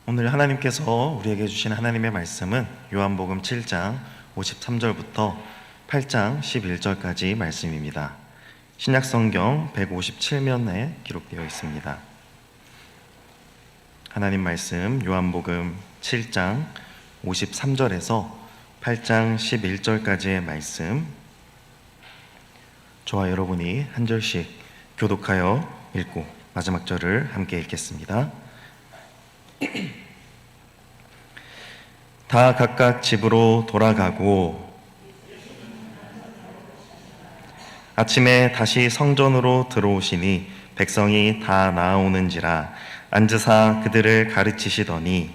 오늘 하나님께서 우리에게 주신 하나님의 말씀은 요한복음 7장 53절부터 8장 11절까지 말씀입니다. 신약성경 157면에 기록되어 있습니다. 하나님 말씀 요한복음 7장 53절에서 8장 11절까지의 말씀, 저와 여러분이 한 절씩 교독하여 읽고 마지막 절을 함께 읽겠습니다. 다 각각 집으로 돌아가고 아침에 다시 성전으로 들어오시니 백성이 다 나아오는지라 앉으사 그들을 가르치시더니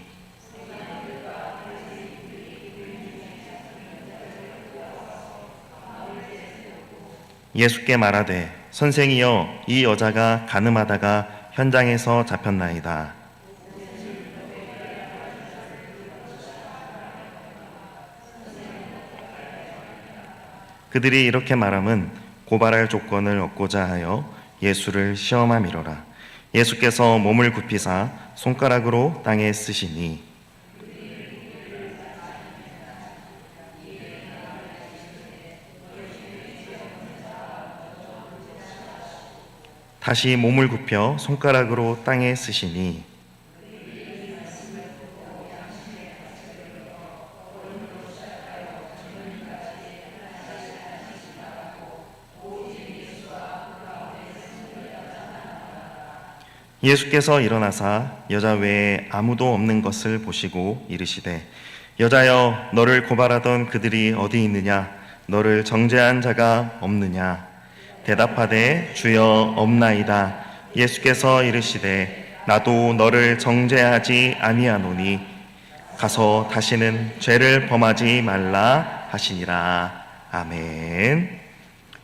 예수께 말하되 선생이여 이 여자가 간음하다가 현장에서 잡혔나이다. 그들이 이렇게 말함은 고발할 조건을 얻고자 하여 예수를 시험함이로라. 예수께서 몸을 굽히사 손가락으로 땅에 쓰시니 다시 몸을 굽혀 손가락으로 땅에 쓰시니 예수께서 일어나사 여자 외에 아무도 없는 것을 보시고 이르시되 여자여 너를 고발하던 그들이 어디 있느냐? 너를 정죄한 자가 없느냐? 대답하되 주여 없나이다. 예수께서 이르시되 나도 너를 정죄하지 아니하노니 가서 다시는 죄를 범하지 말라 하시니라. 아멘.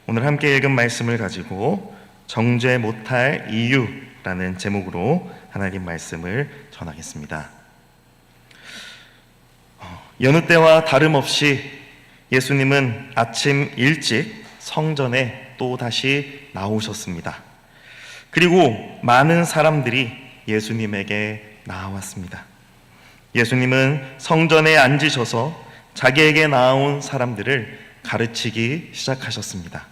오늘 함께 읽은 말씀을 가지고 정죄 못할 이유라는 제목으로 하나님 말씀을 전하겠습니다. 여느 때와 다름없이 예수님은 아침 일찍 성전에 또 다시 나오셨습니다. 그리고 많은 사람들이 예수님에게 나왔습니다. 예수님은 성전에 앉으셔서 자기에게 나온 사람들을 가르치기 시작하셨습니다.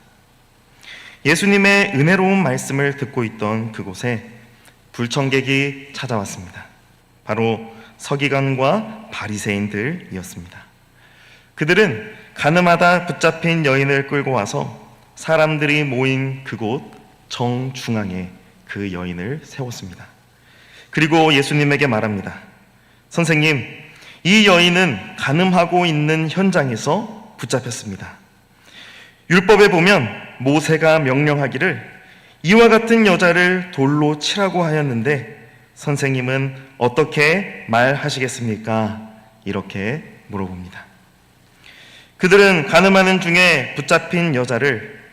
예수님의 은혜로운 말씀을 듣고 있던 그곳에 불청객이 찾아왔습니다. 바로 서기관과 바리새인들이었습니다. 그들은 가늠하다 붙잡힌 여인을 끌고 와서 사람들이 모인 그곳 정중앙에 그 여인을 세웠습니다. 그리고 예수님에게 말합니다. 선생님, 이 여인은 간음하고 있는 현장에서 붙잡혔습니다. 율법에 보면 모세가 명령하기를 이와 같은 여자를 돌로 치라고 하였는데 선생님은 어떻게 말하시겠습니까? 이렇게 물어봅니다. 그들은 간음하는 중에 붙잡힌 여자를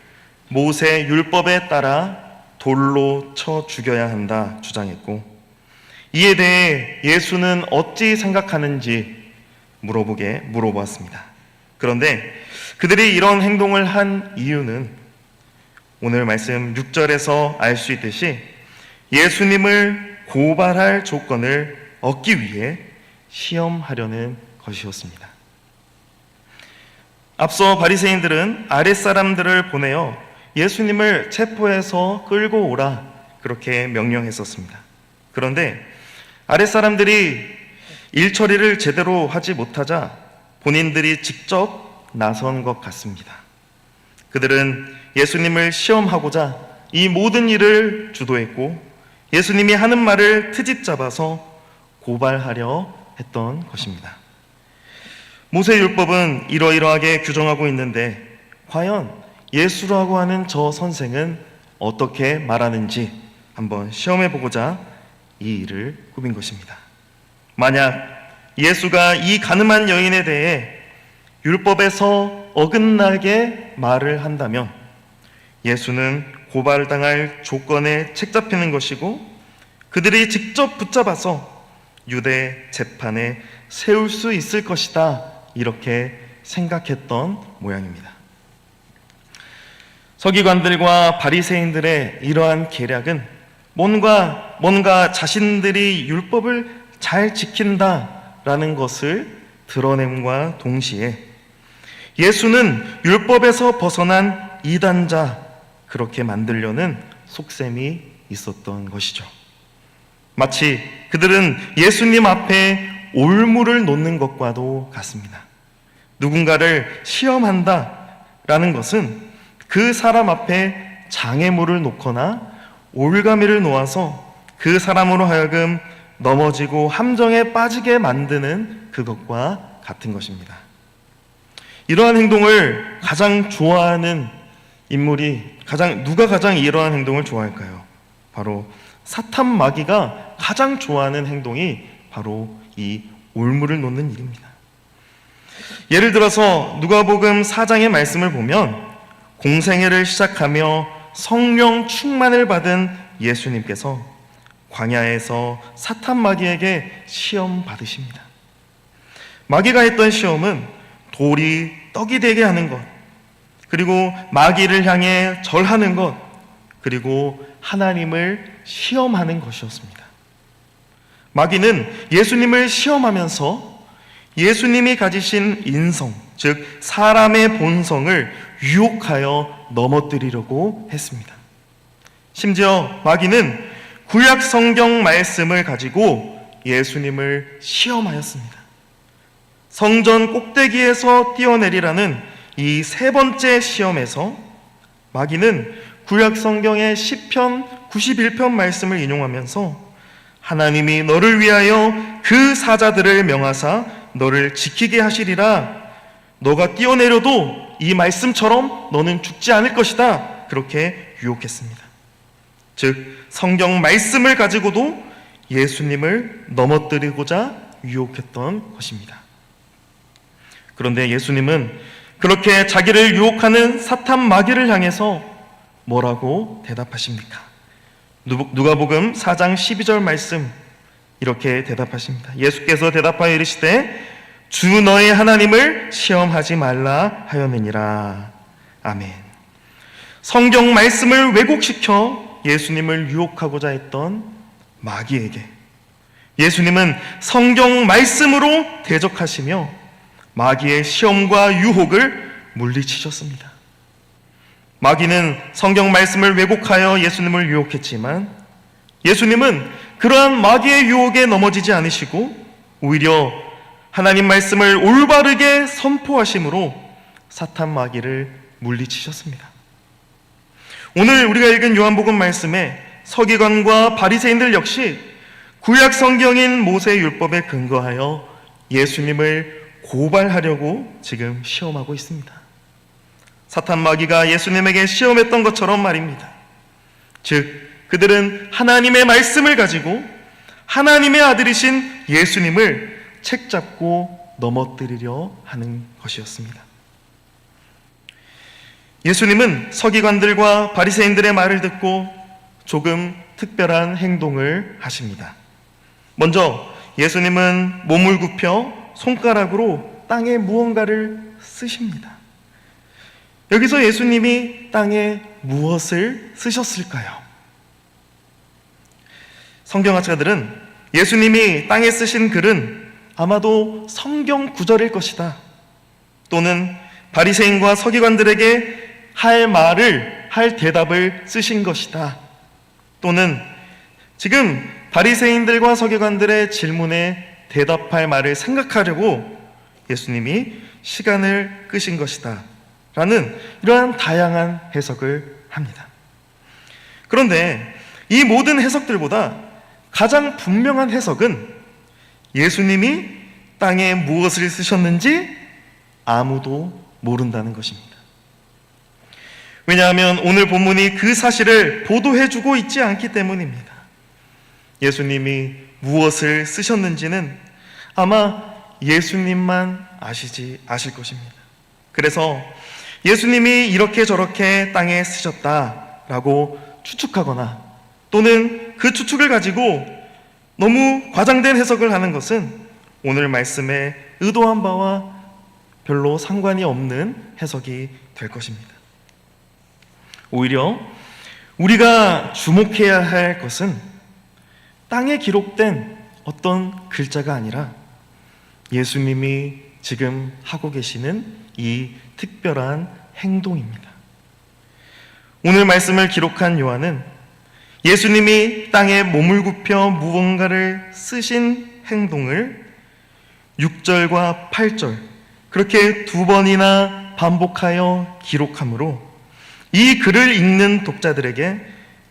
모세 율법에 따라 돌로 쳐 죽여야 한다 주장했고, 이에 대해 예수는 어찌 생각하는지 물어보았습니다. 그런데 그들이 이런 행동을 한 이유는 오늘 말씀 6절에서 알 수 있듯이 예수님을 고발할 조건을 얻기 위해 시험하려는 것이었습니다. 앞서 바리새인들은 아랫사람들을 보내어 예수님을 체포해서 끌고 오라 그렇게 명령했었습니다. 그런데 아랫사람들이 일 처리를 제대로 하지 못하자 본인들이 직접 나선 것 같습니다. 그들은 예수님을 시험하고자 이 모든 일을 주도했고 예수님이 하는 말을 트집 잡아서 고발하려 했던 것입니다. 모세율법은 이러이러하게 규정하고 있는데 과연 예수라고 하는 저 선생은 어떻게 말하는지 한번 시험해보고자 이 일을 꾸민 것입니다. 만약 예수가 이 간음한 여인에 대해 율법에서 어긋나게 말을 한다면 예수는 고발당할 조건에 책잡히는 것이고 그들이 직접 붙잡아서 유대 재판에 세울 수 있을 것이다 이렇게 생각했던 모양입니다. 서기관들과 바리새인들의 이러한 계략은 뭔가 자신들이 율법을 잘 지킨다라는 것을 드러냄과 동시에 예수는 율법에서 벗어난 이단자, 그렇게 만들려는 속셈이 있었던 것이죠. 마치 그들은 예수님 앞에 올무를 놓는 것과도 같습니다. 누군가를 시험한다라는 것은 그 사람 앞에 장애물을 놓거나 올가미를 놓아서 그 사람으로 하여금 넘어지고 함정에 빠지게 만드는 그것과 같은 것입니다. 이러한 행동을 가장 좋아하는 인물이 누가 가장 이러한 행동을 좋아할까요? 바로 사탄 마귀가 가장 좋아하는 행동이 바로 이 올무를 놓는 일입니다. 예를 들어서 누가복음 4장의 말씀을 보면 공생애를 시작하며 성령 충만을 받은 예수님께서 광야에서 사탄 마귀에게 시험 받으십니다. 마귀가 했던 시험은 돌이 떡이 되게 하는 것, 그리고 마귀를 향해 절하는 것, 그리고 하나님을 시험하는 것이었습니다. 마귀는 예수님을 시험하면서 예수님이 가지신 인성, 즉 사람의 본성을 유혹하여 넘어뜨리려고 했습니다. 심지어 마귀는 구약 성경 말씀을 가지고 예수님을 시험하였습니다. 성전 꼭대기에서 뛰어내리라는 이 세 번째 시험에서 마귀는 구약 성경의 시편 91편 말씀을 인용하면서 하나님이 너를 위하여 그 사자들을 명하사 너를 지키게 하시리라, 너가 뛰어내려도 이 말씀처럼 너는 죽지 않을 것이다, 그렇게 유혹했습니다. 즉 성경 말씀을 가지고도 예수님을 넘어뜨리고자 유혹했던 것입니다. 그런데 예수님은 그렇게 자기를 유혹하는 사탄 마귀를 향해서 뭐라고 대답하십니까? 누가복음 4장 12절 말씀 이렇게 대답하십니다. 예수께서 대답하여 이르시되 주 너의 하나님을 시험하지 말라 하였느니라. 아멘. 성경 말씀을 왜곡시켜 예수님을 유혹하고자 했던 마귀에게 예수님은 성경 말씀으로 대적하시며 마귀의 시험과 유혹을 물리치셨습니다. 마귀는 성경 말씀을 왜곡하여 예수님을 유혹했지만 예수님은 그러한 마귀의 유혹에 넘어지지 않으시고 오히려 하나님 말씀을 올바르게 선포하심으로 사탄 마귀를 물리치셨습니다. 오늘 우리가 읽은 요한복음 말씀에 서기관과 바리새인들 역시 구약 성경인 모세 율법에 근거하여 예수님을 고발하려고 지금 시험하고 있습니다. 사탄 마귀가 예수님에게 시험했던 것처럼 말입니다. 즉 그들은 하나님의 말씀을 가지고 하나님의 아들이신 예수님을 책잡고 넘어뜨리려 하는 것이었습니다. 예수님은 서기관들과 바리새인들의 말을 듣고 조금 특별한 행동을 하십니다. 먼저 예수님은 몸을 굽혀 손가락으로 땅에 무언가를 쓰십니다. 여기서 예수님이 땅에 무엇을 쓰셨을까요? 성경학자들은 예수님이 땅에 쓰신 글은 아마도 성경 구절일 것이다, 또는 바리새인과 서기관들에게 할 대답을 쓰신 것이다, 또는 지금 바리새인들과 서기관들의 질문에 대답할 말을 생각하려고 예수님이 시간을 끄신 것이다 라는 이러한 다양한 해석을 합니다. 그런데 이 모든 해석들보다 가장 분명한 해석은 예수님이 땅에 무엇을 쓰셨는지 아무도 모른다는 것입니다. 왜냐하면 오늘 본문이 그 사실을 보도해주고 있지 않기 때문입니다. 예수님이 무엇을 쓰셨는지는 아마 예수님만 아실 것입니다. 그래서 예수님이 이렇게 저렇게 땅에 쓰셨다라고 추측하거나 또는 그 추측을 가지고 너무 과장된 해석을 하는 것은 오늘 말씀에 의도한 바와 별로 상관이 없는 해석이 될 것입니다. 오히려 우리가 주목해야 할 것은 땅에 기록된 어떤 글자가 아니라 예수님이 지금 하고 계시는 이 특별한 행동입니다. 오늘 말씀을 기록한 요한은 예수님이 땅에 몸을 굽혀 무언가를 쓰신 행동을 6절과 8절 그렇게 2번이나 반복하여 기록하므로 이 글을 읽는 독자들에게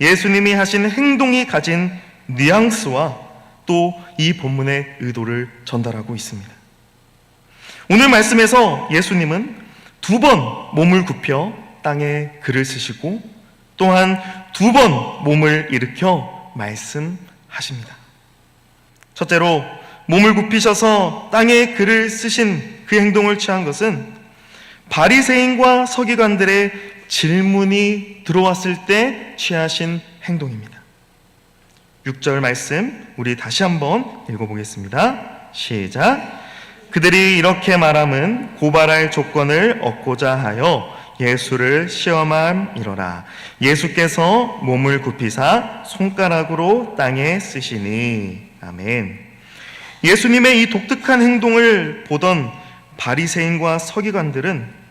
예수님이 하신 행동이 가진 뉘앙스와 또 이 본문의 의도를 전달하고 있습니다. 오늘 말씀에서 예수님은 2번 몸을 굽혀 땅에 글을 쓰시고 또한 2번 몸을 일으켜 말씀하십니다. 첫째로 몸을 굽히셔서 땅에 글을 쓰신 그 행동을 취한 것은 바리새인과 서기관들의 질문이 들어왔을 때 취하신 행동입니다. 6절 말씀 우리 다시 한번 읽어보겠습니다. 시작. 그들이 이렇게 말함은 고발할 조건을 얻고자 하여 예수를 시험함이로라. 예수께서 몸을 굽히사 손가락으로 땅에 쓰시니. 아멘. 예수님의 이 독특한 행동을 보던 바리새인과 서기관들은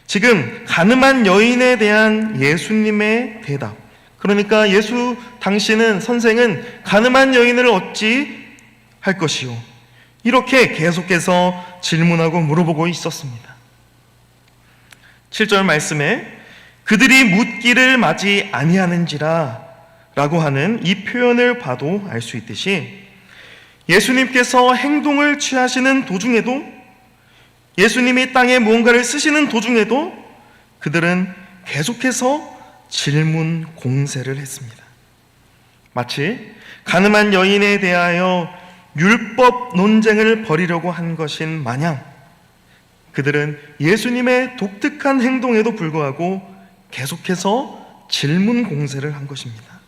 지금 가늠한 여인에 대한 예수님의 대답, 그러니까 예수 당신은 선생은 가늠한 여인을 어찌 할 것이요, 이렇게 계속해서 질문하고 물어보고 있었습니다. 7절 말씀에 그들이 묻기를 마지 아니하는지라 라고 하는 이 표현을 봐도 알 수 있듯이 예수님께서 행동을 취하시는 도중에도, 예수님이 땅에 무언가를 쓰시는 도중에도 그들은 계속해서 질문 공세를 했습니다. 마치 가늠한 여인에 대하여 율법 논쟁을 벌이려고 한 것인 마냥 그들은 예수님의 독특한 행동에도 불구하고 계속해서 질문 공세를 한 것입니다.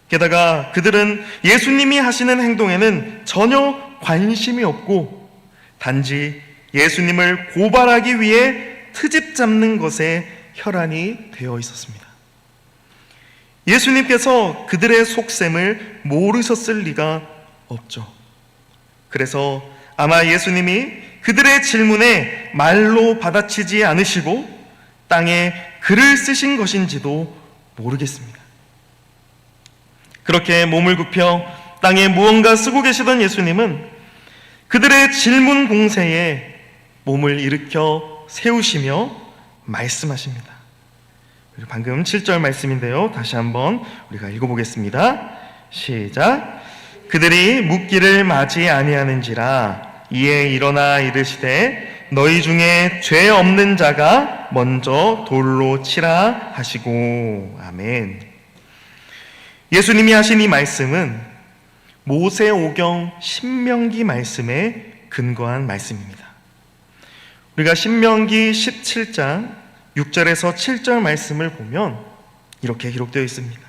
게다가 그들은 예수님이 하시는 행동에는 전혀 관심이 없고 단지 예수님을 고발하기 위해 트집 잡는 것에 혈안이 되어 있었습니다. 예수님께서 그들의 속셈을 모르셨을 리가 없죠. 그래서 아마 예수님이 그들의 질문에 말로 받아치지 않으시고 땅에 글을 쓰신 것인지도 모르겠습니다. 그렇게 몸을 굽혀 땅에 무언가 쓰고 계시던 예수님은 그들의 질문 공세에 몸을 일으켜 세우시며 말씀하십니다. 방금 7절 말씀인데요, 다시 한번 우리가 읽어보겠습니다. 시작. 그들이 묻기를 마지 아니하는지라 이에 일어나 이르시되 너희 중에 죄 없는 자가 먼저 돌로 치라 하시고. 아멘. 예수님이 하신 이 말씀은 모세오경 신명기 말씀에 근거한 말씀입니다. 우리가 신명기 17장 6절에서 7절 말씀을 보면 이렇게 기록되어 있습니다.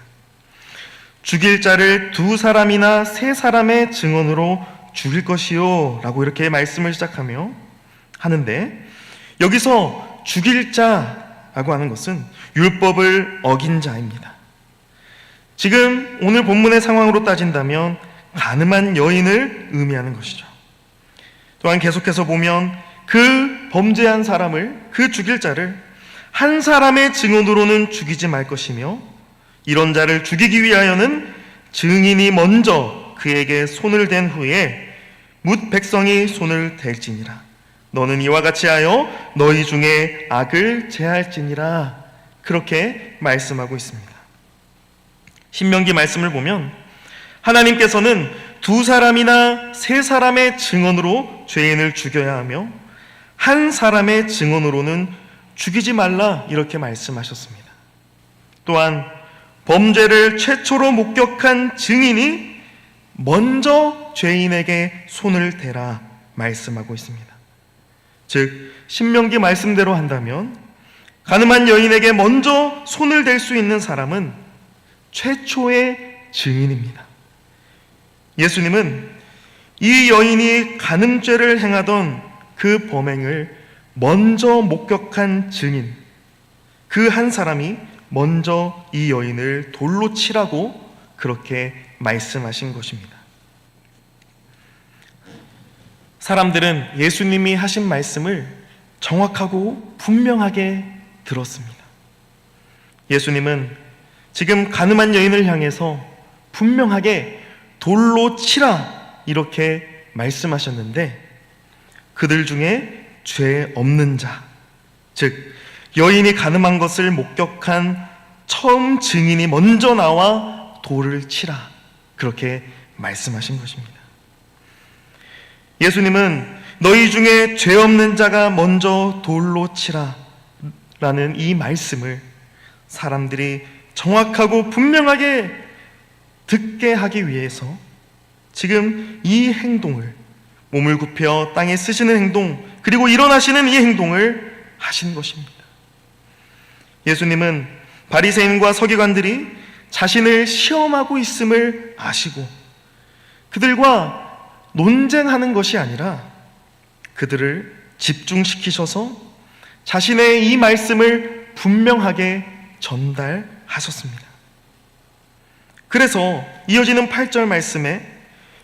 죽일 자를 2사람이나 3사람의 증언으로 죽일 것이요 라고 이렇게 말씀을 시작하며 하는데, 여기서 죽일 자라고 하는 것은 율법을 어긴 자입니다. 지금 오늘 본문의 상황으로 따진다면 가늠한 여인을 의미하는 것이죠. 또한 계속해서 보면 그 범죄한 사람을, 그 죽일 자를 한 사람의 증언으로는 죽이지 말 것이며 이런 자를 죽이기 위하여는 증인이 먼저 그에게 손을 댄 후에 뭇 백성이 손을 댈지니라. 너는 이와 같이 하여 너희 중에 악을 제할지니라. 그렇게 말씀하고 있습니다. 신명기 말씀을 보면 하나님께서는 2사람이나 3사람의 증언으로 죄인을 죽여야 하며 한 사람의 증언으로는 죽이지 말라 이렇게 말씀하셨습니다. 또한 범죄를 최초로 목격한 증인이 먼저 죄인에게 손을 대라 말씀하고 있습니다. 즉 신명기 말씀대로 한다면 가늠한 여인에게 먼저 손을 댈 수 있는 사람은 최초의 증인입니다. 예수님은 이 여인이 간음죄를 행하던 그 범행을 먼저 목격한 증인, 그 한 사람이 먼저 이 여인을 돌로 치라고 그렇게 말씀하신 것입니다. 사람들은 예수님이 하신 말씀을 정확하고 분명하게 들었습니다. 예수님은 지금 가늠한 여인을 향해서 분명하게 돌로 치라 이렇게 말씀하셨는데, 그들 중에 죄 없는 자, 즉 여인이 가늠한 것을 목격한 처음 증인이 먼저 나와 돌을 치라 그렇게 말씀하신 것입니다. 예수님은 너희 중에 죄 없는 자가 먼저 돌로 치라 라는 이 말씀을 사람들이 정확하고 분명하게 듣게 하기 위해서 지금 이 행동을, 몸을 굽혀 땅에 쓰시는 행동, 그리고 일어나시는 이 행동을 하신 것입니다. 예수님은 바리새인과 서기관들이 자신을 시험하고 있음을 아시고 그들과 논쟁하는 것이 아니라 그들을 집중시키셔서 자신의 이 말씀을 분명하게 전달하셨습니다. 그래서 이어지는 8절 말씀에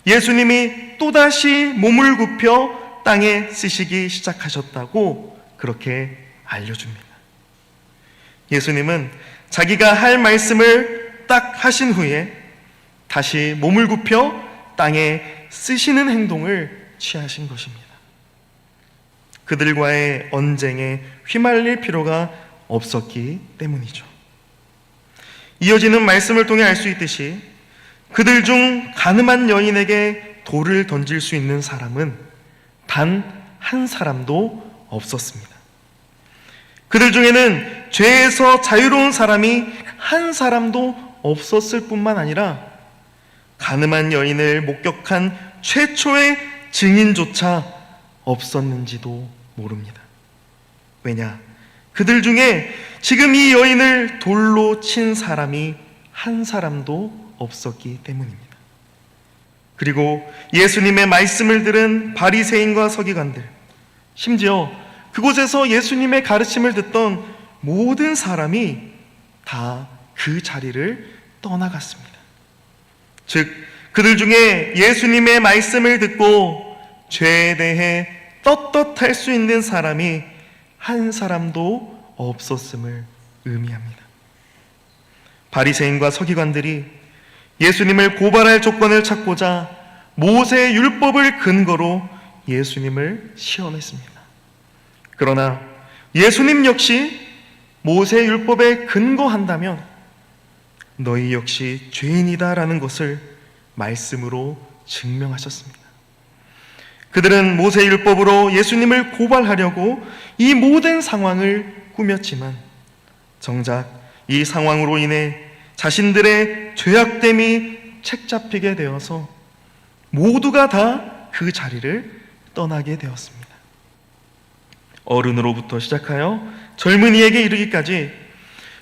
예수님이 또다시 몸을 굽혀 땅에 쓰시기 시작하셨다고 그렇게 알려줍니다. 예수님은 자기가 할 말씀을 딱 하신 후에 다시 몸을 굽혀 땅에 쓰시는 행동을 취하신 것입니다. 그들과의 언쟁에 휘말릴 필요가 없었기 때문이죠. 이어지는 말씀을 통해 알 수 있듯이 그들 중 가늠한 여인에게 돌을 던질 수 있는 사람은 단 한 사람도 없었습니다. 그들 중에는 죄에서 자유로운 사람이 한 사람도 없었을 뿐만 아니라 가늠한 여인을 목격한 최초의 증인조차 없었는지도 모릅니다. 왜냐? 그들 중에 지금 이 여인을 돌로 친 사람이 한 사람도 없었기 때문입니다. 그리고 예수님의 말씀을 들은 바리새인과 서기관들, 심지어 그곳에서 예수님의 가르침을 듣던 모든 사람이 다 그 자리를 떠나갔습니다. 즉 그들 중에 예수님의 말씀을 듣고 죄에 대해 떳떳할 수 있는 사람이 한 사람도 없었음을 의미합니다. 바리새인과 서기관들이 예수님을 고발할 조건을 찾고자 모세의 율법을 근거로 예수님을 시험했습니다. 그러나 예수님 역시 모세의 율법에 근거한다면 너희 역시 죄인이다라는 것을 말씀으로 증명하셨습니다. 그들은 모세의 율법으로 예수님을 고발하려고 이 모든 상황을 꾸몄지만 정작 이 상황으로 인해 자신들의 죄악됨이 책잡히게 되어서 모두가 다 그 자리를 떠나게 되었습니다. 어른으로부터 시작하여 젊은이에게 이르기까지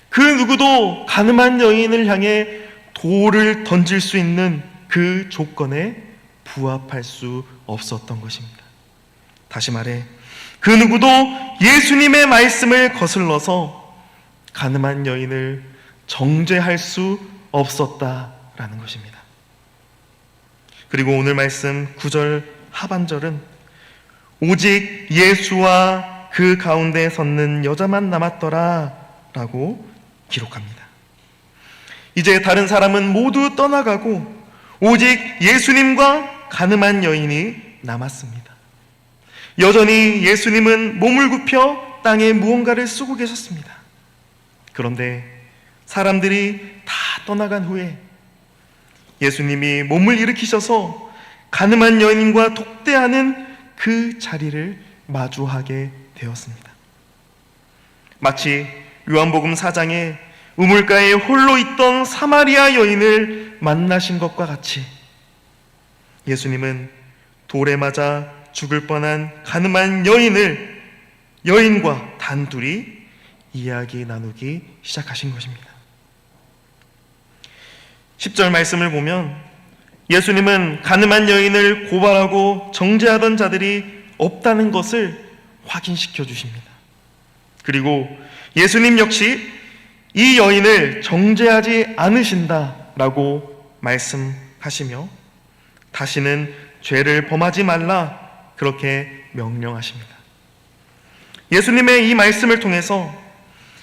그 누구도 가늠한 여인을 향해 돌을 던질 수 있는 그 조건에 부합할 수 없었던 것입니다. 다시 말해 그 누구도 예수님의 말씀을 거슬러서 가늠한 여인을 정죄할 수 없었다라는 것입니다. 그리고 오늘 말씀 9절 하반절은 오직 예수와 그 가운데 섰는 여자만 남았더라 라고 기록합니다. 이제 다른 사람은 모두 떠나가고 오직 예수님과 가늠한 여인이 남았습니다. 여전히 예수님은 몸을 굽혀 땅에 무언가를 쓰고 계셨습니다. 그런데 사람들이 다 떠나간 후에 예수님이 몸을 일으키셔서 가늠한 여인과 독대하는 그 자리를 마주하게 되었습니다. 마치 요한복음 4장에 우물가에 홀로 있던 사마리아 여인을 만나신 것과 같이 예수님은 돌에 맞아 죽을 뻔한 가늠한 여인과 단둘이 이야기 나누기 시작하신 것입니다. 10절 말씀을 보면 예수님은 가늠한 여인을 고발하고 정죄하던 자들이 없다는 것을 확인시켜 주십니다. 그리고 예수님 역시 이 여인을 정죄하지 않으신다라고 말씀하시며 다시는 죄를 범하지 말라 그렇게 명령하십니다. 예수님의 이 말씀을 통해서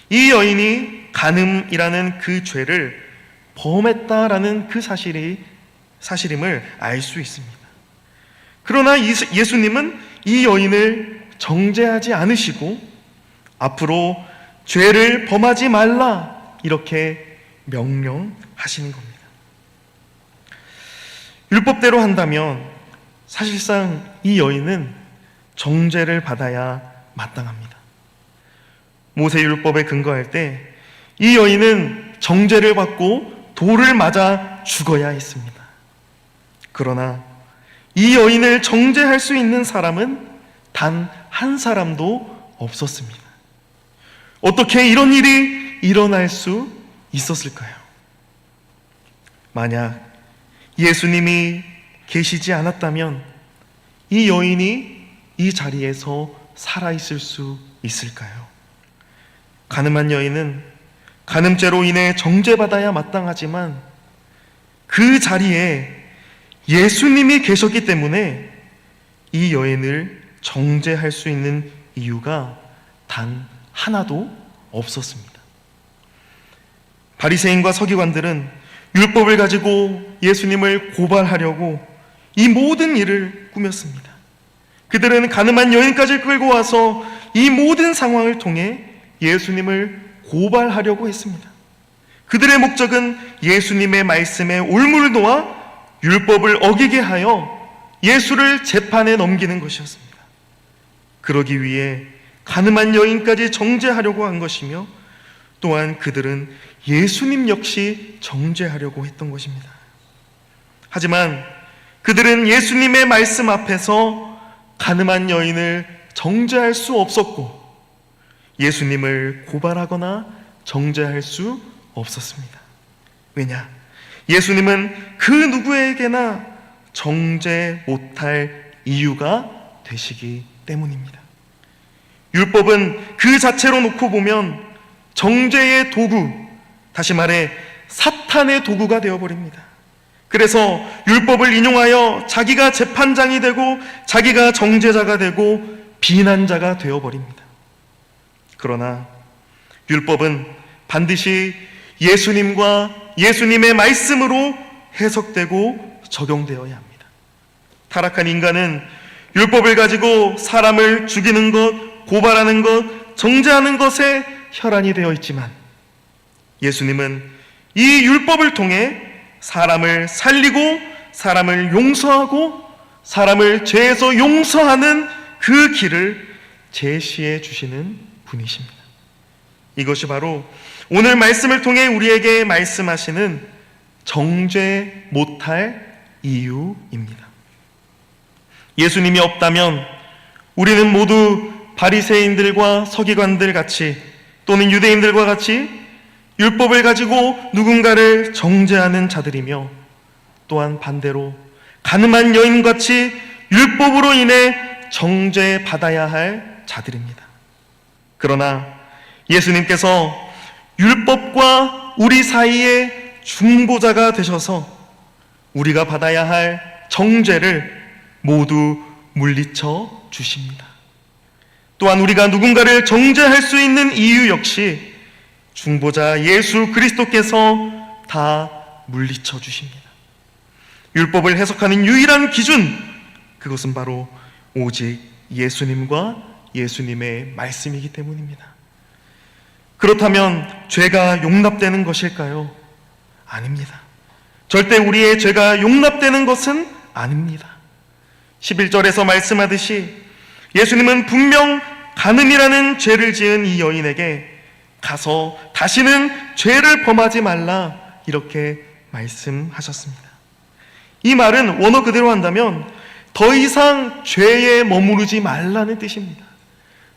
이 여인이 간음이라는 그 죄를 범했다라는 그 사실임을 알 수 있습니다. 그러나 예수님은 이 여인을 정죄하지 않으시고 앞으로 죄를 범하지 말라 이렇게 명령하시는 겁니다. 율법대로 한다면 사실상 이 여인은 정죄를 받아야 마땅합니다. 모세율법에 근거할 때 이 여인은 정죄를 받고 돌을 맞아 죽어야 했습니다. 그러나 이 여인을 정죄할 수 있는 사람은 단 한 사람도 없었습니다. 어떻게 이런 일이 일어날 수 있었을까요? 만약 예수님이 계시지 않았다면 이 여인이 이 자리에서 살아있을 수 있을까요? 간음한 여인은 간음죄로 인해 정죄받아야 마땅하지만 그 자리에 예수님이 계셨기 때문에 이 여인을 정죄할 수 있는 이유가 단 하나도 없었습니다. 바리새인과 서기관들은 율법을 가지고 예수님을 고발하려고 이 모든 일을 꾸몄습니다. 그들은 가늠한 여인까지 끌고 와서 이 모든 상황을 통해 예수님을 고발하려고 했습니다. 그들의 목적은 예수님의 말씀에 올무를 놓아 율법을 어기게 하여 예수를 재판에 넘기는 것이었습니다. 그러기 위해 가늠한 여인까지 정죄하려고 한 것이며 또한 그들은 예수님 역시 정죄하려고 했던 것입니다. 하지만 그들은 예수님의 말씀 앞에서 가늠한 여인을 정죄할 수 없었고 예수님을 고발하거나 정죄할 수 없었습니다. 왜냐? 예수님은 그 누구에게나 정죄 못할 이유가 되시기 때문입니다. 율법은 그 자체로 놓고 보면 정죄의 도구, 다시 말해 사탄의 도구가 되어버립니다. 그래서 율법을 인용하여 자기가 재판장이 되고 자기가 정죄자가 되고 비난자가 되어버립니다. 그러나 율법은 반드시 예수님과 예수님의 말씀으로 해석되고 적용되어야 합니다. 타락한 인간은 율법을 가지고 사람을 죽이는 것, 고발하는 것, 정죄하는 것에 혈안이 되어 있지만 예수님은 이 율법을 통해 사람을 살리고 사람을 용서하고 사람을 죄에서 용서하는 그 길을 제시해 주시는 분이십니다. 이것이 바로 오늘 말씀을 통해 우리에게 말씀하시는 정죄 못할 이유입니다. 예수님이 없다면 우리는 모두 바리새인들과 서기관들 같이 또는 유대인들과 같이 율법을 가지고 누군가를 정죄하는 자들이며 또한 반대로 가늠한 여인같이 율법으로 인해 정죄받아야 할 자들입니다. 그러나 예수님께서 율법과 우리 사이에 중보자가 되셔서 우리가 받아야 할 정죄를 모두 물리쳐 주십니다. 또한 우리가 누군가를 정죄할 수 있는 이유 역시 중보자 예수 그리스도께서 다 물리쳐 주십니다. 율법을 해석하는 유일한 기준, 그것은 바로 오직 예수님과 예수님의 말씀이기 때문입니다. 그렇다면 죄가 용납되는 것일까요? 아닙니다. 절대 우리의 죄가 용납되는 것은 아닙니다. 11절에서 말씀하듯이 예수님은 분명 간음이라는 죄를 지은 이 여인에게 가서 다시는 죄를 범하지 말라 이렇게 말씀하셨습니다. 이 말은 원어 그대로 한다면 더 이상 죄에 머무르지 말라는 뜻입니다.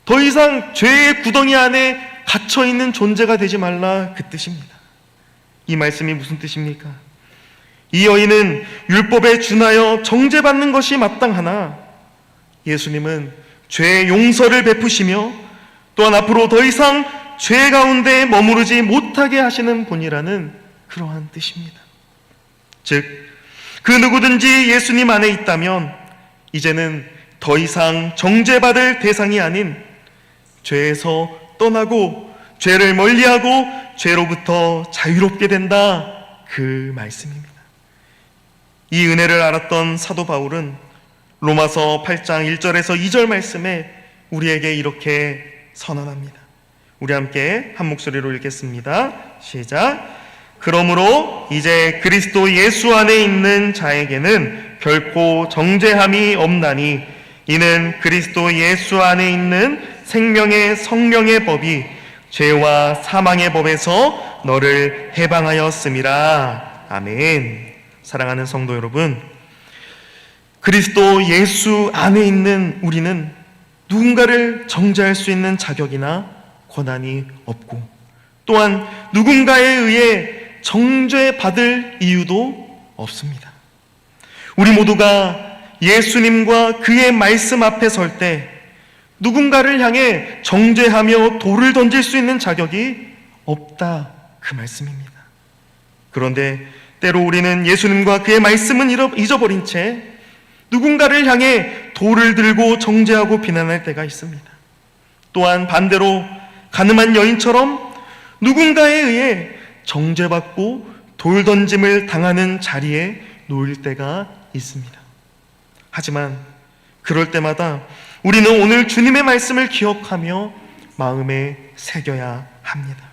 더 이상 죄의 구덩이 안에 갇혀있는 존재가 되지 말라 그 뜻입니다. 이 말씀이 무슨 뜻입니까? 이 여인은 율법에 준하여 정죄받는 것이 마땅하나 예수님은 죄의 용서를 베푸시며 또한 앞으로 더 이상 죄 가운데 머무르지 못하게 하시는 분이라는 그러한 뜻입니다. 즉, 그 누구든지 예수님 안에 있다면 이제는 더 이상 정죄받을 대상이 아닌 죄에서 떠나고 죄를 멀리하고 죄로부터 자유롭게 된다, 그 말씀입니다. 이 은혜를 알았던 사도 바울은 로마서 8장 1절에서 2절 말씀에 우리에게 이렇게 선언합니다. 우리 함께 한 목소리로 읽겠습니다. 시작. 그러므로 이제 그리스도 예수 안에 있는 자에게는 결코 정죄함이 없나니 이는 그리스도 예수 안에 있는 생명의 성령의 법이 죄와 사망의 법에서 너를 해방하였음이라. 아멘. 사랑하는 성도 여러분, 그리스도 예수 안에 있는 우리는 누군가를 정죄할 수 있는 자격이나 권한이 없고, 또한 누군가에 의해 정죄받을 이유도 없습니다. 우리 모두가 예수님과 그의 말씀 앞에 설 때 누군가를 향해 정죄하며 돌을 던질 수 있는 자격이 없다, 그 말씀입니다. 그런데 때로 우리는 예수님과 그의 말씀은 잊어버린 채 누군가를 향해 돌을 들고 정죄하고 비난할 때가 있습니다. 또한 반대로 가늠한 여인처럼 누군가에 의해 정죄받고 돌 던짐을 당하는 자리에 놓일 때가 있습니다. 하지만 그럴 때마다 우리는 오늘 주님의 말씀을 기억하며 마음에 새겨야 합니다.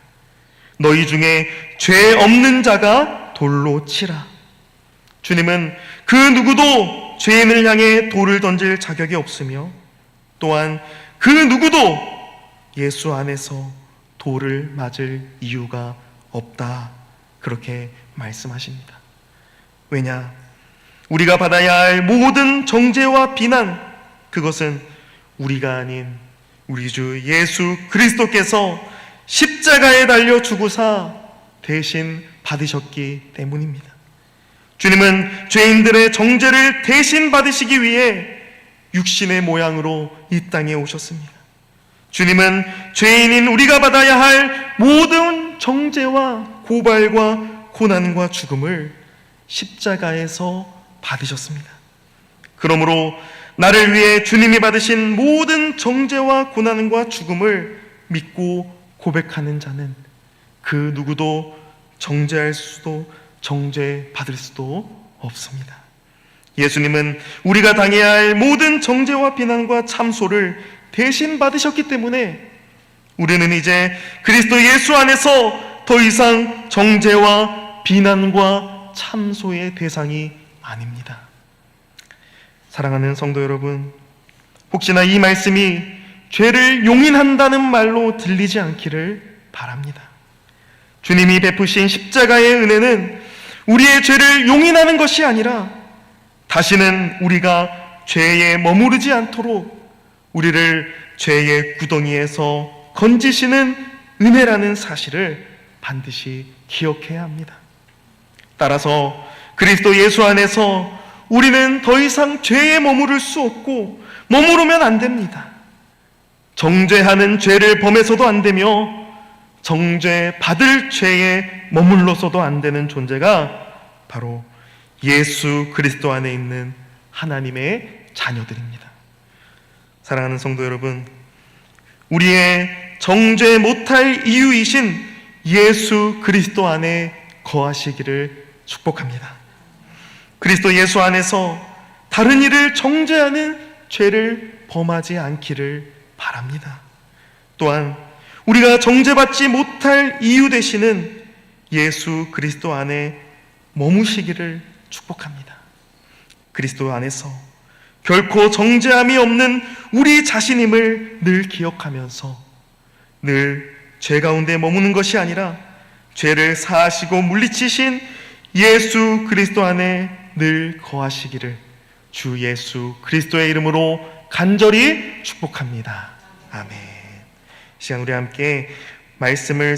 너희 중에 죄 없는 자가 돌로 치라. 주님은 그 누구도 죄인을 향해 돌을 던질 자격이 없으며, 또한 그 누구도 예수 안에서 돌을 맞을 이유가 없다, 그렇게 말씀하십니다. 왜냐? 우리가 받아야 할 모든 정죄와 비난, 그것은 우리가 아닌 우리 주 예수 그리스도께서 십자가에 달려 죽으사 대신 받으셨기 때문입니다. 주님은 죄인들의 정죄를 대신 받으시기 위해 육신의 모양으로 이 땅에 오셨습니다. 주님은 죄인인 우리가 받아야 할 모든 정죄와 고발과 고난과 죽음을 십자가에서 받으셨습니다. 그러므로 나를 위해 주님이 받으신 모든 정죄와 고난과 죽음을 믿고 고백하는 자는 그 누구도 정죄할 수도 정죄받을 수도 없습니다. 예수님은 우리가 당해야 할 모든 정죄와 비난과 참소를 대신 받으셨기 때문에 우리는 이제 그리스도 예수 안에서 더 이상 정죄와 비난과 참소의 대상이 아닙니다. 사랑하는 성도 여러분, 혹시나 이 말씀이 죄를 용인한다는 말로 들리지 않기를 바랍니다. 주님이 베푸신 십자가의 은혜는 우리의 죄를 용인하는 것이 아니라 다시는 우리가 죄에 머무르지 않도록 우리를 죄의 구덩이에서 건지시는 은혜라는 사실을 반드시 기억해야 합니다. 따라서 그리스도 예수 안에서 우리는 더 이상 죄에 머무를 수 없고 머무르면 안 됩니다. 정죄하는 죄를 범해서도 안 되며 정죄받을 죄에 머물러서도 안 되는 존재가 바로 예수 그리스도 안에 있는 하나님의 자녀들입니다. 사랑하는 성도 여러분, 우리의 정죄 못할 이유이신 예수 그리스도 안에 거하시기를 축복합니다. 그리스도 예수 안에서 다른 이를 정죄하는 죄를 범하지 않기를 바랍니다. 또한 우리가 정죄받지 못할 이유 되시는 예수 그리스도 안에 머무시기를 축복합니다. 그리스도 안에서 결코 정죄함이 없는 우리 자신임을 늘 기억하면서 늘 죄 가운데 머무는 것이 아니라 죄를 사하시고 물리치신 예수 그리스도 안에 늘 거하시기를 주 예수 그리스도의 이름으로 간절히 축복합니다. 아멘. 이 시간 우리 함께 말씀을